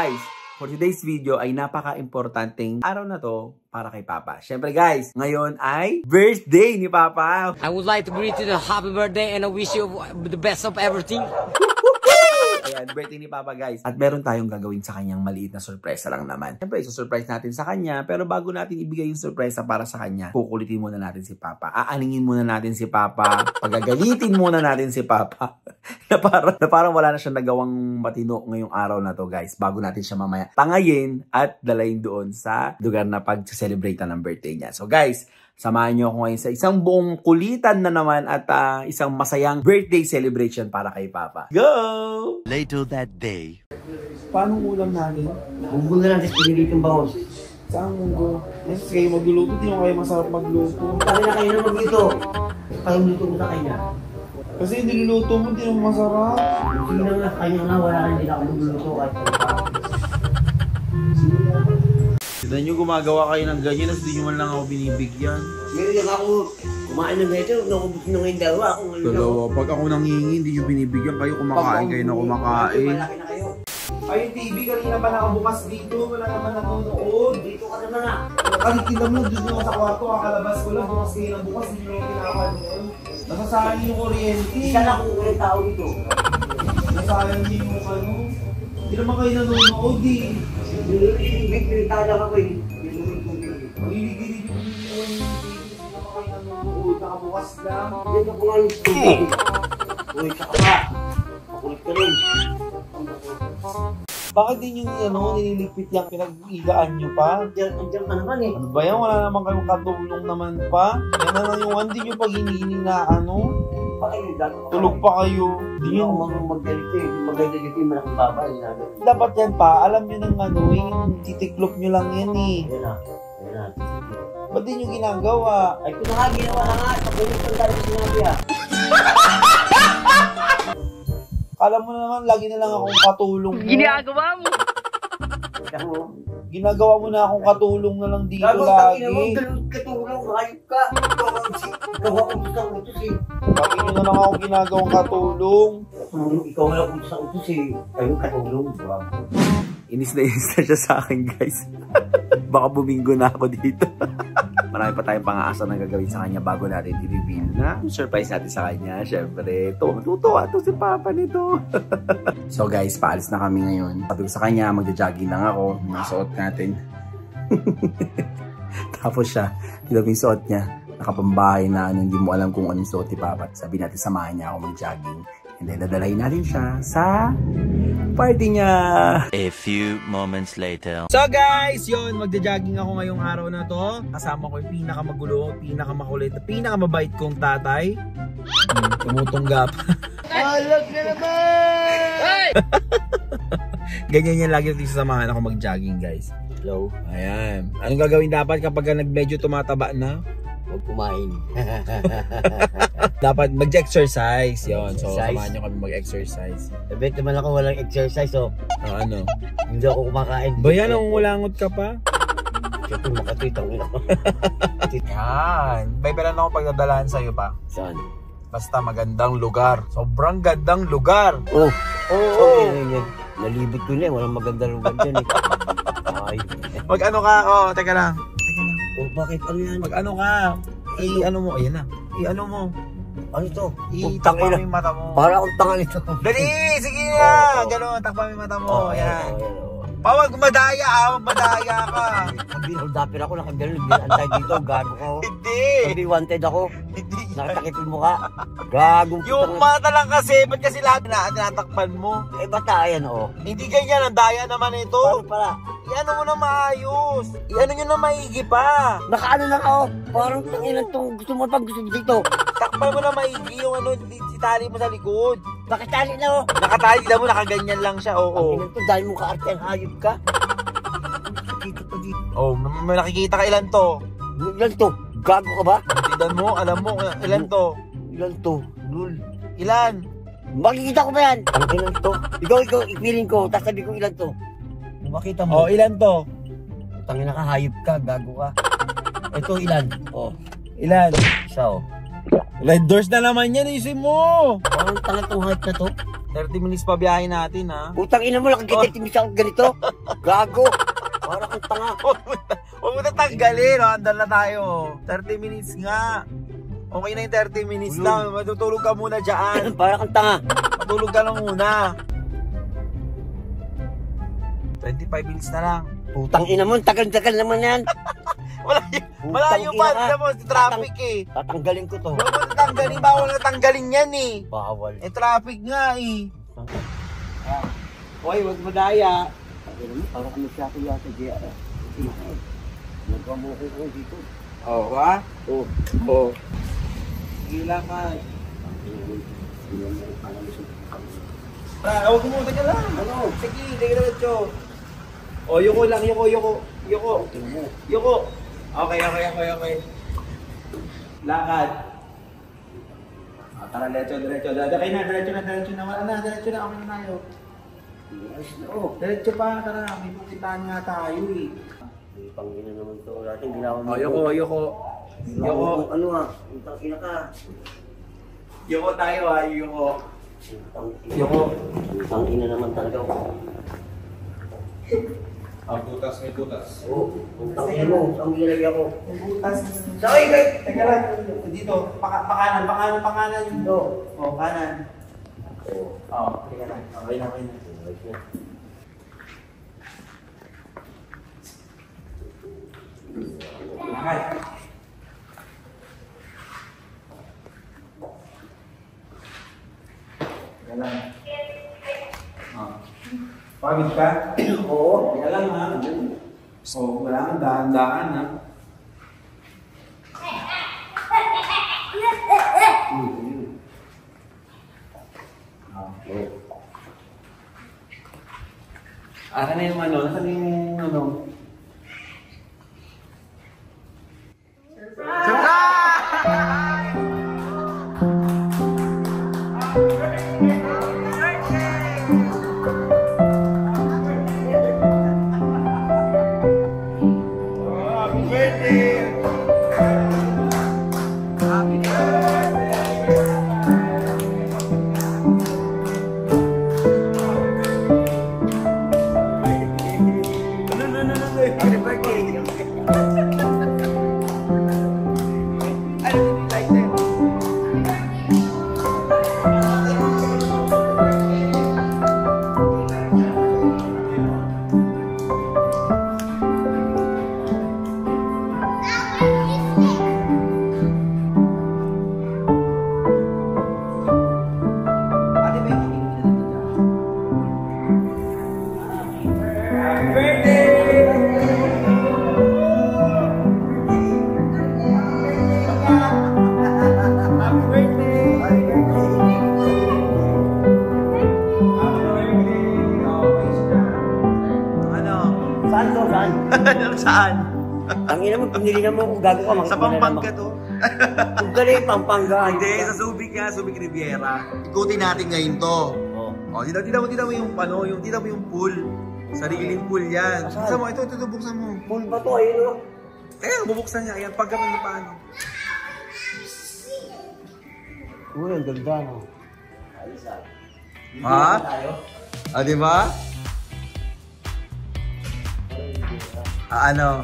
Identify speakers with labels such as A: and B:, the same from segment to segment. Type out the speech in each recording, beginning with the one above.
A: guys, for today's video ay napaka-importanting araw na to para kay Papa. Syempre guys, ngayon ay birthday ni Papa.
B: I would like to greet you the happy birthday and I wish you the best of everything.
A: Ayan, birthday ni Papa guys. At meron tayong gagawin sa kanyang maliit na sorpresa lang naman. Siyempre, surprise natin sa kanya. Pero bago natin ibigay yung sorpresa para sa kanya, kukulitin muna natin si Papa. Aaningin muna natin si Papa. Pagagalitin muna natin si Papa. na parang wala na siyang nagawang matino ngayong araw na to guys. Bago natin siya mamaya tangayin at dalayin doon sa lugar na pag-celebrate ng birthday niya. So guys, samahan niyo ako ngayon sa isang buong kulitan na naman at isang masayang birthday celebration para kay Papa. Go!
C: Later that day.
A: Paano ulam namin?
D: Munggo na lang sa pinilitong bawos.
A: Saan munggo? Yes, kayo magluluto. Di mo kayo masarap magluto.
D: Sabi na kayo na maglito. Kayong luto mo sa kanya.
A: Kasi niluluto mo, di mo masarap.
D: Sige na nga, kanya nga, wala na din ako magluluto kahit ano pa.
A: Tignan nyo, gumagawa kayo ng ganyan, tapos di nyo man lang ako binibigyan.
D: Ngayon lang ako kumain ng ito, nakubusin na ngayon dalawa.
A: Dalawa, pag ako nangingi, hindi nyo binibigyan kayo, kumakain kayo na kumakain.
D: Malaki na kayo.
A: Ay, yung TV kanina pa nakabukas dito, wala naman nanonood.
D: Dito ka naman na.
A: Kalikila mo, doon mo sa kwarto, kakalabas ko lang, bukas kayo ng bukas, hindi nyo pinapanood. Nasasayang yung kuryente.
D: Isa na kung ulit tao dito.
A: Nasasayang nyo yung ano. Hindi naman kayo nanonood eh.
D: Pinitaka lang ako eh.
A: Magigilid yung video ng TV, hindi naman kayo nanonood, nakabukas lang.
D: Dito ko nga yung tubig. Uy, saka pa. Makulit ka rin.
A: Bakit din yung nililigpit yung pinag-igaan nyo pa?
D: Andiyan ka naman eh.
A: Ano ba yan? Wala naman kayong katulong naman pa. Yan na lang yung hindi nyo pag hinihiling na tulog pa kayo.
D: Hindi ako magdalito eh. Magdalito yung malaking babay.
A: Dapat yan pa, alam nyo ng yung titiklop nyo lang yan eh.
D: Yan na. Yan na.
A: Ba't di nyo ginagawa?
D: Ay, kung nga, ginawa na nga. Pagulit ko tayo sinabi ah.
A: Alam mo naman, lagi na lang akong katulong mo.
B: Ginagawa mo.
A: Ginagawa mo na akong katulong na lang dito
D: Gago,
A: lagi.
D: ganun katulong, hayop ka. Ikaw ako gusto sa utos eh.
A: Lagi nyo na lang akong ginagawang katulong.
D: Ikaw wala gusto sa utos eh. Ayun katulong.
A: Inis na siya sa akin guys. Baka buminggo na ako dito. Marami pa tayong pang-aasa na gagawin sa kanya bago natin i-reveal na surprise natin sa kanya. Siyempre, matutuwa to si Papa nito. So guys, paalis na kami ngayon. Sabi ko sa kanya, magja-jogging lang ako. Mga suot natin. Tapos siya, yung suot niya, nakapambahay na hindi mo alam kung anong suot ni Papa. Sabi natin, samahan niya ako mag-jogging. And then, dadalayin natin siya sa party niya.
C: A few moments later.
A: So guys, yun, magja-jogging ako ngayong araw na to. Kasama ko yung pinakamagulo, pinakamakulit, pinakamabait kong tatay. Tumutunggap.
D: Alag na naman!
A: Ganyan yan lagi natin sasamahan ako mag-jogging guys. Hello. Ayan. Anong gagawin dapat kapag medyo tumataba na?
D: Huwag kumain.
A: Dapat mag-exercise. Yun. So,
D: Exercise?
A: samahan nyo kami mag-exercise.
D: Bet naman ako walang exercise oh.
A: Ano?
D: Hindi ako kumakain.
A: Ba yan, nangungulangot ka pa?
D: Siyempre makatitang ina ko.
A: Yan. May pera na akong pagdadalahan sa'yo pa.
D: Saan?
A: Basta magandang lugar. Sobrang gandang lugar.
D: Oh.
A: Oo.
D: Yan. Nalibot ko na eh. Walang magandang lugar dyan eh. Ay.
A: Mag-ano ka? Oh, teka lang.
D: Oh, bakit? Ano yan?
A: Mag-ano ka? I-ano mo? Ayan na. I-ano mo?
D: Ano ito?
A: I-takpa mo yung mata mo.
D: Para akong tanga nito.
A: Dali! Sige na! Ganon, takpa mo yung mata mo. Ayan. Pawag madaya ah! Madaya ka!
D: Nagdapir ako, nakaganon. Nagdantay dito. Gago ka oh.
A: Hindi!
D: Hindi wanted ako.
A: Hindi!
D: Nakatakipin mo ka. Gagong
A: Yung mata lang kasi, ba't kasi lahat na tinatakpan mo?
D: Eh, bata yan oh.
A: Hindi ganyan, ang daya naman ito.
D: Paano pala?
A: I-ano mo na maayos. I-ano nyo na maigi pa.
D: Nakaano lang ako. Parang tanginan tong gusto mo pag gusto mo dito.
A: Takpan mo na maigi yung itali mo sa likod.
D: Bakit tali na oh?
A: Nakatali na mo, nakaganyan lang siya, oo.
D: Tanginan to, dahil mo kaarte ang hayop ka. Dito pa dito.
A: Oh, may nakikita ka ilan to?
D: Ilan to? Gago ka ba?
A: Tignan mo, alam mo, ilan to?
D: Ilan to? Lul.
A: Ilan?
D: Makikita ko ba yan? Ang ilan to? Ikaw, ipiling ko, tapos sabi ko ilan to. Makita mo?
A: Oh, ilan to?
D: Tangina ka, hayop ka, gago ka. Ito ilan? Oh,
A: Ilan?
D: isa oh.
A: Red doors na naman yan, isin mo!
D: Parang tanga tong hayop na to.
A: 30 minutes pa biyahe natin, ha?
D: Putang ina mo, nakikitimis ako ganito. Gago. Para kang tanga.
A: Huwag mo na tanggalin, no? Andal na tayo. 30 minutes nga. Okay na yung 30 minutes lang. Matutulog ka muna dyan.
D: Para kang tanga.
A: Matulog ka lang muna. 25 minutes na lang.
D: Putang ina mo, tagal-tagal naman yan.
A: Malayo pa. Alam mo, traffic eh.
D: Tatanggalin ko to.
A: Huwag mo na tanggalin. Bawal na tanggalin yan eh.
D: Bawal.
A: Eh, traffic nga eh. Hoy, huwag madaya.
D: Para kami sa akin yata, JR. Nagpamukha ko dito.
A: Oh, ha?
D: Oo.
A: Oo. Sige lang ka. Huwag mo, teka lang. Ano? Sige, teka lang, Cho. O, yuko lang, yuko. Yuko. Okay. Lakad. Tara, diretso. Diretso na. Wala na, diretso na. Okay na tayo. Diretso pa, tara. May pupuntahan nga tayo eh.
D: May pangina naman to. Natin ginawa mo.
A: O, yuko.
D: Ano ah? Putang ina ka.
A: Yuko tayo ha, yuko.
D: Putang ina naman talaga.
E: May butas.
D: Oo. Putang ina mo. Ang ginagay ako.
A: Butas. Sorry, guys. Teka lang. Dito. Pakanan. Dito. O, kanan. Oo. Teka lang. Okay na. Lakad. Teka lang. Pagod ka? Oo. Teka lang ha. Oo, wala kang dahan-dahan ha. Akin na yung ano? Nasaan yung ano? Saan?
D: Ang ina mo, pinili na mo kung gago ka.
A: Sa Pampanga to.
D: Kung galing, Pampanga.
A: Hindi, sa Subic Riviera. Ikutin natin ngayon to. Oh, tita mo yung pool. Sariling pool yan. Buksan mo, ito, buksan mo.
D: Pool ba to? Ayun o.
A: Kaya, bubuksan niya. Ayan, pagkaman niya paano.
D: Uy, ang ganda no.
A: Ha? Di ba? Ano?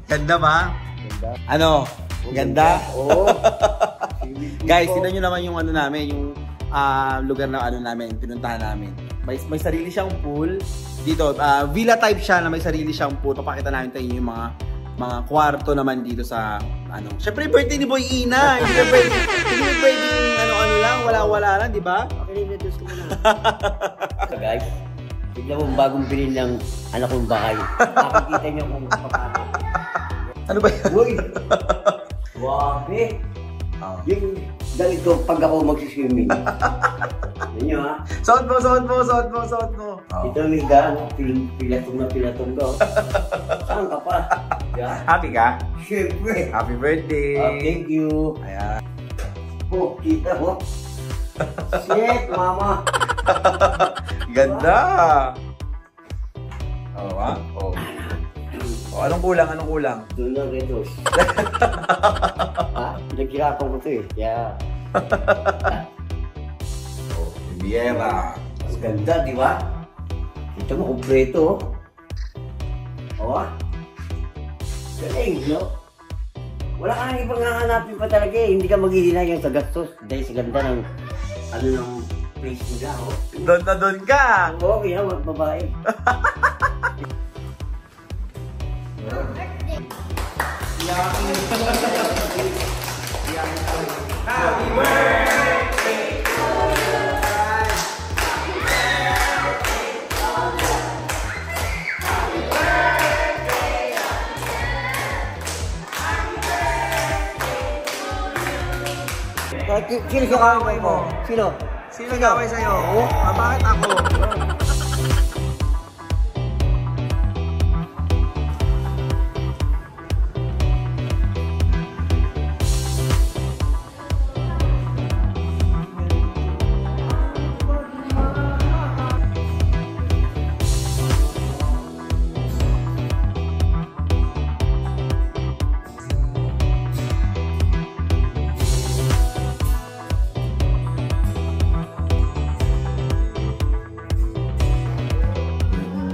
A: Ganda ba?
D: Ganda.
A: Ano? Ganda?
D: Oo.
A: Guys, tignan nyo naman yung ano namin, yung lugar na ano namin, pinuntahan namin. May sarili siyang pool. Dito, villa type siya na may sarili siyang pool. Papakita namin tayo yung mga kwarto naman dito sa ano. Syempre, birthday ni Boy Ina. Hindi pwedeng ano lang, wala lang, di ba?
D: Pakilinis ko muna. So guys, bigla mong bagong bilhin ng anak kong bahay. Nakikita niyo kung paano.
A: Ano ba yan?
D: Uy! Wabe! Yung ganito pag ako magsiswimming. Yan nyo ha?
A: Suot mo.
D: Ito may gaan, pilatong ka. Saan ka pa?
A: Happy ka?
D: Siyempre.
A: Happy birthday!
D: Thank you.
A: Ayan.
D: Oh, kita mo. Shit, mama.
A: Ganda! Oo, ha? Oo. Oh, anong kulang?
D: Doon lang redos. Ha? Pinaghirapan ko ito eh. Kaya...
A: Oh, Riviera.
D: Mas ganda, di ba? Ito mo, kompleto. Oh. Galing, no? Wala ka nang ibang hahanapin pa talaga eh. Hindi ka maghihinayang sa gastos dahil sa ganda ng ng place nila, oh.
A: Doon na doon ka!
D: Oo, kaya mga babae. Sino siya kaway mo? Sino?
A: Sino gawin sa'yo? Bakit ako?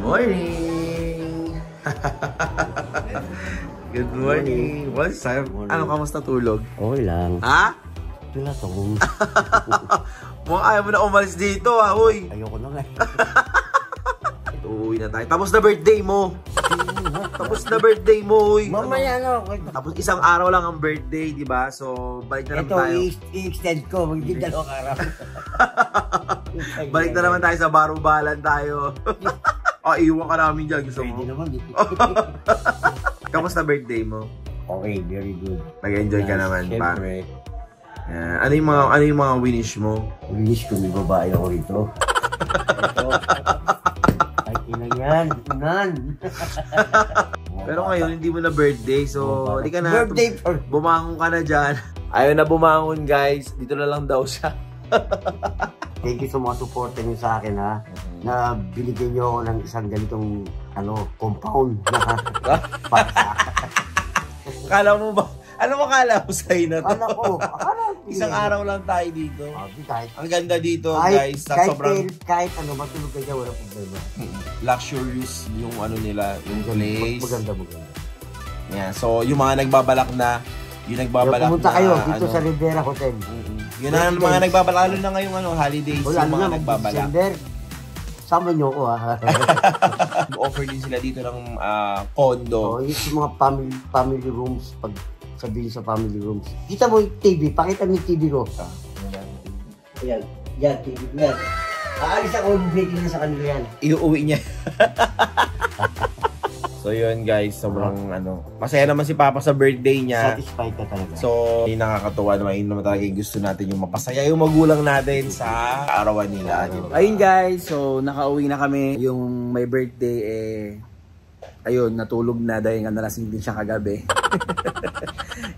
A: Morning! Good morning! What's up? Ano, kamusta tulog?
D: Okay lang.
A: Ha?
D: Ito na to.
A: Mukhang ayaw mo na umalis dito, ha, uy!
D: Ayoko na nga.
A: Uwi na tayo. Tapos na birthday mo! Tapos na birthday mo, uy!
D: Mamaya na.
A: Tapos isang araw lang ang birthday, di ba? So, balik na naman
D: Ito,
A: tayo.
D: i-extend ko. Magiging dalawang araw.
A: Balik na naman tayo sa barubalan tayo. Iwan ka namin dyan. Gusto mo?
D: Pwede naman.
A: Kamusta birthday mo?
D: Okay, very good.
A: Nag-enjoy ka naman pa.
D: Siyempre.
A: Ano yung mga winish mo?
D: Wish ko may babae ako rito. Ito. Ay, inang yan. Inan.
A: Pero ngayon, hindi mo na birthday. So, hindi ka na.
D: Birthday for...
A: Bumangon ka na dyan. Ayaw na bumangon, guys. Dito na lang daw siya.
D: Thank you sa mga suporta niyo sa akin, ha. Na binigyan niyo ako ng isang ganitong compound na
A: Kala mo ba? Ano mo kala mo sa'yo na to?
D: Akala
A: Isang araw lang tayo dito.
D: Kahit,
A: Ang ganda dito, guys. Sa sobrang
D: kahit matulog ka dyan, wala problema.
A: luxurious yung ano nila, yung place.
D: Maganda.
A: Yeah, so yung mga nagbabalak na,
D: Pumunta kayo dito sa Riviera Hotel.
A: Yun ang mga nagbabalak, lalo na ngayong holidays, yung mga nagbabalak.
D: December, sama nyo ako, ha.
A: Offer din sila dito ng condo.
D: Yung mga family rooms, pag sabihin sa family rooms. Kita mo yung TV, pakita mo yung TV ko. Yan, TV ko yan. Aalis ako, breaking na sa kanila yan.
A: Iuwi niya. So yun guys, sobrang masaya naman si Papa sa birthday niya.
D: Satisfied ka talaga.
A: So, nakakatuwa naman. Yun naman talaga yung gusto natin, yung mapasaya yung magulang natin sa arawan nila. Ayun guys, so nakauwi na kami. Yung may birthday, ayun, natulog na dahil nga nalasing din siya kagabi.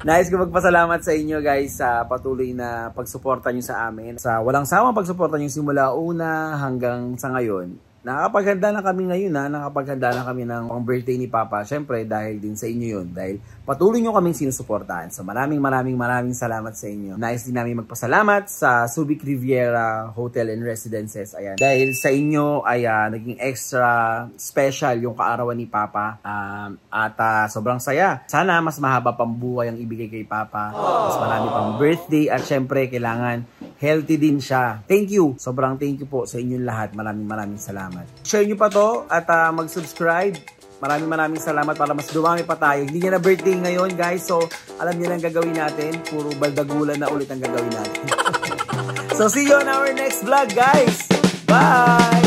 A: Nais ko magpasalamat sa inyo guys sa patuloy na pagsuporta nyo sa amin. Sa walang sawang pagsuporta nyo simula una hanggang sa ngayon. Nakapaghanda na kami ngayon nakapaghanda na kami ng birthday ni Papa. Siyempre dahil din sa inyo yun. Dahil patuloy nyo kaming sinusuportahan. So maraming salamat sa inyo. Nais din namin magpasalamat sa Subic Riviera Hotel and Residences. Ayan. Dahil sa inyo ay naging extra special yung kaarawan ni Papa. At sobrang saya. Sana mas mahaba pang buhay ang ibigay kay Papa. Mas marami pang birthday. At syempre kailangan healthy din siya. Thank you. Sobrang thank you po sa inyong lahat. Maraming salamat. Share nyo pa to at mag-subscribe. Maraming salamat para mas dumami pa tayo. Hindi niya na birthday ngayon guys. So alam niyo na ang gagawin natin. Puro baldagulan na ulit ang gagawin natin. So see you on our next vlog guys. Bye!